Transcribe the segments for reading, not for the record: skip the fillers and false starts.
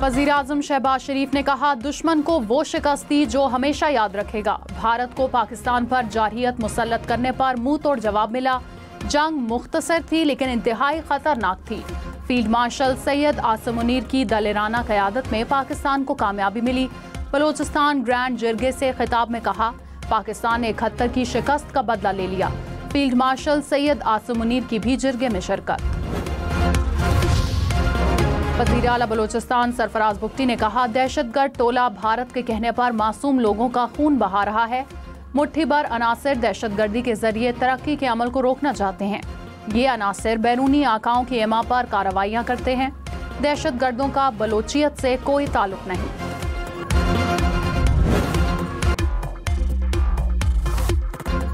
वज़ीर-ए-आज़म शहबाज शरीफ ने कहा, दुश्मन को वो शिकस्त दी जो हमेशा याद रखेगा। भारत को पाकिस्तान पर जारहियत मुसल्लत करने पर मुंह तोड़ जवाब मिला। जंग मुख्तसर थी लेकिन इंतहाई खतरनाक थी। फील्ड मार्शल सैयद आसिम मुनीर की दलेराना क़यादत में पाकिस्तान को कामयाबी मिली। बलोचिस्तान ग्रैंड जिरगे से खिताब में कहा, पाकिस्तान ने 71 की शिकस्त का बदला ले लिया। फील्ड मार्शल सैयद आसिम मुनीर की भी जिरगे में शिरकत। वज़ीर आला बलोचिस्तान सरफराज बुगटी ने कहा, दहशतगर्द टोला भारत के कहने पर मासूम लोगों का खून बहा रहा है। मुट्ठी भर अनासिर दहशतगर्दी के जरिए तरक्की के अमल को रोकना चाहते हैं। ये अनासिर बैरूनी आकाओं की एमा पर कार्रवाइयाँ करते हैं। दहशतगर्दों का बलोचियत से कोई ताल्लुक नहीं।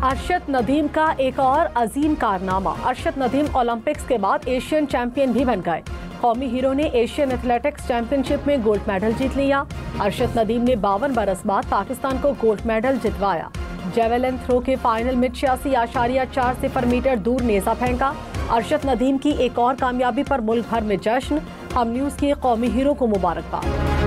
अरशद नदीम का एक और अजीम कारनामा। अरशद नदीम ओलंपिक्स के बाद एशियन चैंपियन भी बन गए। कौमी हीरो ने एशियन एथलेटिक्स चैंपियनशिप में गोल्ड मेडल जीत लिया। अरशद नदीम ने 52 बरस बाद पाकिस्तान को गोल्ड मेडल जितवाया। जेवेलिन थ्रो के फाइनल में 86.40 मीटर दूर नेजा फेंका। अरशद नदीम की एक और कामयाबी पर मुल्क भर में जश्न। हम न्यूज़ के कौमी हीरो को मुबारकबाद।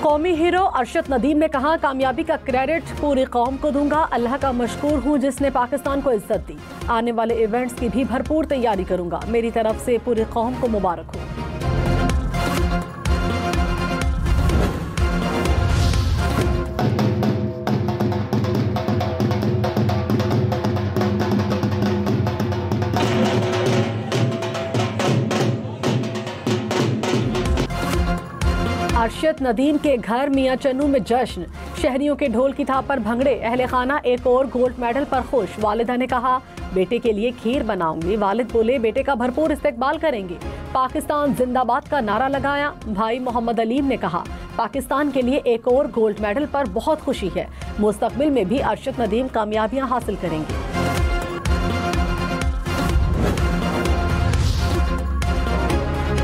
कौमी हीरो अरशद नदीम ने कहा, कामयाबी का क्रेडिट पूरी कौम को दूंगा। अल्लाह का मशकूर हूँ जिसने पाकिस्तान को इज्जत दी। आने वाले इवेंट्स की भी भरपूर तैयारी करूंगा। मेरी तरफ से पूरी कौम को मुबारक हो। अरशद नदीम के घर मियां चन्नू में जश्न। शहरियों के ढोल की थाप पर भंगड़े। अहले खाना एक और गोल्ड मेडल पर खुश। वालिदा ने कहा, बेटे के लिए खीर बनाऊंगी। वालिद बोले, बेटे का भरपूर इस्तेकबाल करेंगे। पाकिस्तान जिंदाबाद का नारा लगाया। भाई मोहम्मद अलीम ने कहा, पाकिस्तान के लिए एक और गोल्ड मेडल पर बहुत खुशी है। मुस्तकबिल में भी अरशद नदीम कामयाबियां हासिल करेंगे।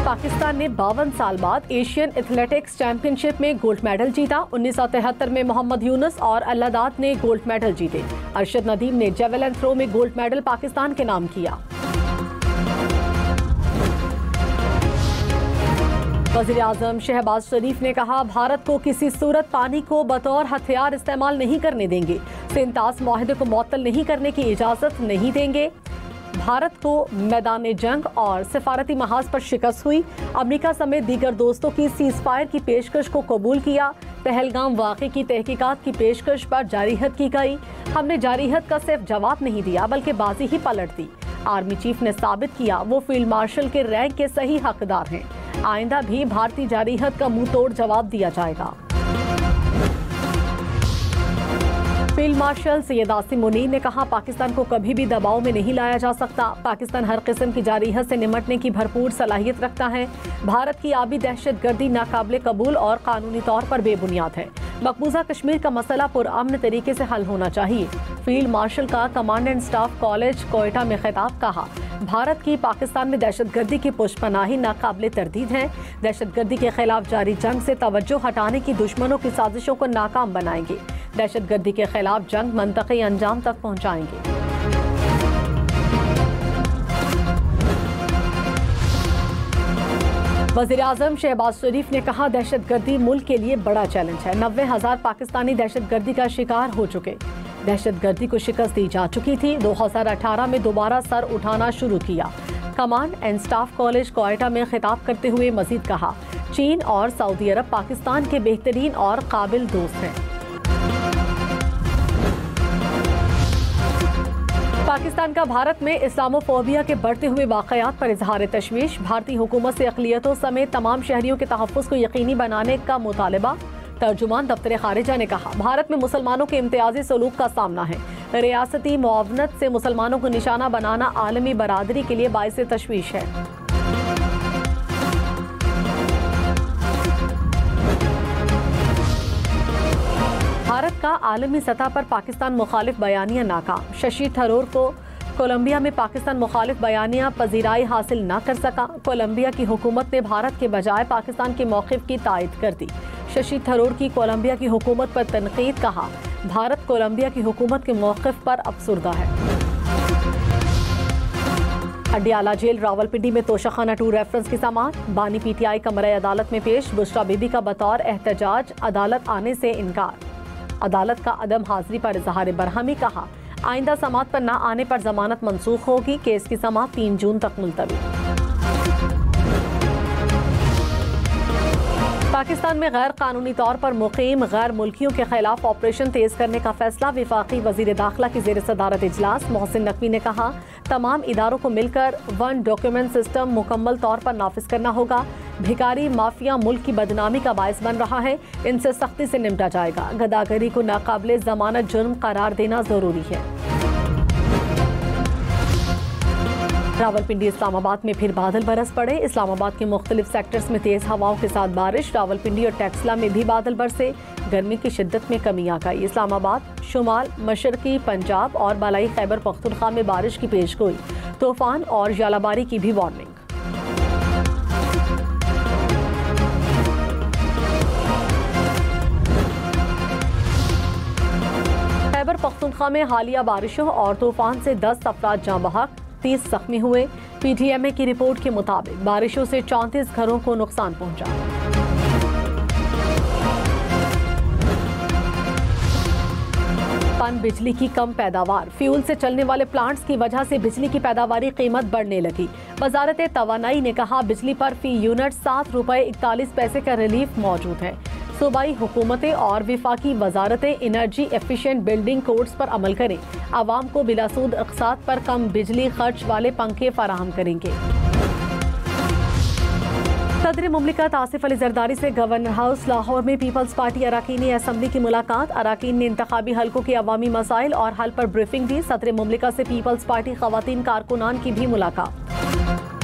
पाकिस्तान ने 52 साल बाद एशियन एथलेटिक्स चैंपियनशिप में गोल्ड मेडल जीता। 1973 में मोहम्मद यूनुस और अल्लादात ने गोल्ड मेडल जीते। अरशद नदीम ने जेवेलिन थ्रो में गोल्ड मेडल पाकिस्तान के नाम किया। वज़ीर-ए-आज़म शहबाज शरीफ ने कहा, भारत को किसी सूरत पानी को बतौर हथियार इस्तेमाल नहीं करने देंगे। सिंतास मुआहदे को मुअत्तल नहीं करने की इजाज़त नहीं देंगे। भारत को मैदान जंग और सिफारती महाज पर शिकस्त हुई। अमेरिका समेत दीगर दोस्तों की सीज़फायर की पेशकश को कबूल किया। पहलगाम वाक़े की तहकीकात की पेशकश पर जारहियत की गई। हमने जारहियत का सिर्फ जवाब नहीं दिया बल्कि बाजी ही पलट दी। आर्मी चीफ ने साबित किया वो फील्ड मार्शल के रैंक के सही हकदार हैं। आइंदा भी भारतीय जारहियत का मुंह तोड़ जवाब दिया जाएगा। फील्ड मार्शल सैयद आसिम मुनीर ने कहा, पाकिस्तान को कभी भी दबाव में नहीं लाया जा सकता। पाकिस्तान हर किस्म की जारहियत से निमटने की भरपूर सलाहियत रखता है। भारत की आबी दहशतगर्दी नाकाबिले कबूल और कानूनी तौर पर बेबुनियाद है। मकबूजा कश्मीर का मसला पुरअमन तरीके से हल होना चाहिए। फील्ड मार्शल का command and staff college Quetta में खिताब। कहा, भारत की पाकिस्तान में दहशतगर्दी की पुष्पनाही नाकाबिले तरदीद है। दहशतगर्दी के खिलाफ जारी जंग से तवज्जो हटाने की दुश्मनों की साजिशों को नाकाम बनाएंगे। दहशतगर्दी के खिलाफ जंग मंतक़ी अंजाम तक पहुंचाएंगे। वज़ीर-ए-आज़म शहबाज शरीफ ने कहा, दहशतगर्दी मुल्क के लिए बड़ा चैलेंज है। 90,000 पाकिस्तानी दहशतगर्दी का शिकार हो चुके। दहशतगर्दी को शिकस्त दी जा चुकी थी। 2018 में दोबारा सर उठाना शुरू किया। Command and staff college Quetta में खिताब करते हुए मजीद कहा, चीन और सऊदी अरब पाकिस्तान के बेहतरीन और काबिल दोस्त हैं। पाकिस्तान का भारत में इस्लामोफोबिया के बढ़ते हुए वाक़यात पर इजहार तशवीश। भारतीय हुकूमत से अक़लियतों समेत तमाम शहरियों के तहफ़्फ़ुज़ को यकीनी बनाने का मुतालबा। तर्जुमान दफ्तर खारिजा ने कहा, भारत में मुसलमानों के इम्तियाजी सलूक का सामना है। रियासती मुआवनत से मुसलमानों को निशाना बनाना आलमी बरादरी के लिए बाइस तशवीश है। भारत का आलमी सतह पर पाकिस्तान मुखालिफ बयानिया नाकाम। शशि थरूर को कोलंबिया में पाकिस्तान मुखालिफ बयानिया पजीराई हासिल न कर सका। कोलंबिया की हुकूमत ने भारत के बजाय पाकिस्तान के मौक़िफ़ की तायद कर दी। शशि थरूर की कोलंबिया की हुकूमत पर तनकीद। कहा, भारत कोलंबिया की हुकूमत के मौक़िफ़ पर अफसुर्दा है। अडियाला जेल रावलपिंडी में तोशाखाना 2 रेफरेंस की समाअत। बानी पीटीआई कमरे अदालत में पेश। बुशरा बीबी का बतौर एहतजाज अदालत आने से इनकार। अदालत का अदम हाजिरी पर इजहार बरहमी। कहा आइंदा समाअत पर न आने पर जमानत मंसूख होगी। केस की समाअत 3 जून तक मुलतवी। पाकिस्तान में गैर कानूनी तौर पर मुकीम गैर मुल्कियों के खिलाफ ऑपरेशन तेज करने का फैसला। वफाकी वजीर दाखिला की जेर सदारत इजलास। मोहसिन नकवी ने कहा तमाम इदारों को मिलकर 1 डॉक्यूमेंट सिस्टम मुकम्मल तौर पर नाफिज करना होगा। भिखारी माफिया मुल्क की बदनामी का बायस बन रहा है, इनसे सख्ती से निपटा जाएगा। गदागरी को नाकाबिले जमानत जुर्म करार देना जरूरी है। रावलपिंडी इस्लामाबाद में फिर बादल बरस पड़े। इस्लामाबाद के मुख्तलिफ सेक्टर्स में तेज हवाओं के साथ बारिश। रावलपिंडी और टेक्सला में भी बादल बरसे। गर्मी की शिद्दत में कमी आ गई। इस्लामाबाद, शुमाल मशरकी पंजाब और बालाई खैबर पख्तूनख्वा में बारिश की पेशगोई। तूफान और जालाबारी की भी वार्निंग। खैबर पख्तूनख्वा में हालिया बारिशों और तूफान से 10 अफराद जाँ बहक, 30 जख्मी हुए। पीटीएमए की रिपोर्ट के मुताबिक बारिशों से 34 घरों को नुकसान पहुंचा। पन बिजली की कम पैदावार। फ्यूल से चलने वाले प्लांट्स की वजह से बिजली की पैदावारी कीमत बढ़ने लगी। वजारत तवानाई ने कहा बिजली पर फी यूनिट 7 रुपए 41 पैसे का रिलीफ मौजूद है। सूबाई हुकूमतें और विफाकी वजारतें एनर्जी एफिशिएंट बिल्डिंग कोड्स पर अमल करें। आवाम को बिलासूद अक़सात पर कम बिजली खर्च वाले पंखे फराहम करेंगे। सदर मुमलिकत आसिफ अली जरदारी से गवर्नर हाउस लाहौर में पीपल्स पार्टी अराकीनी असम्बली की मुलाकात। अराकीन ने इंतखाबी हलकों के अवामी मसाइल और हल पर ब्रीफिंग दी। सदर मुमलिकत से पीपल्स पार्टी ख़वातीन कारकुनान की भी मुलाकात।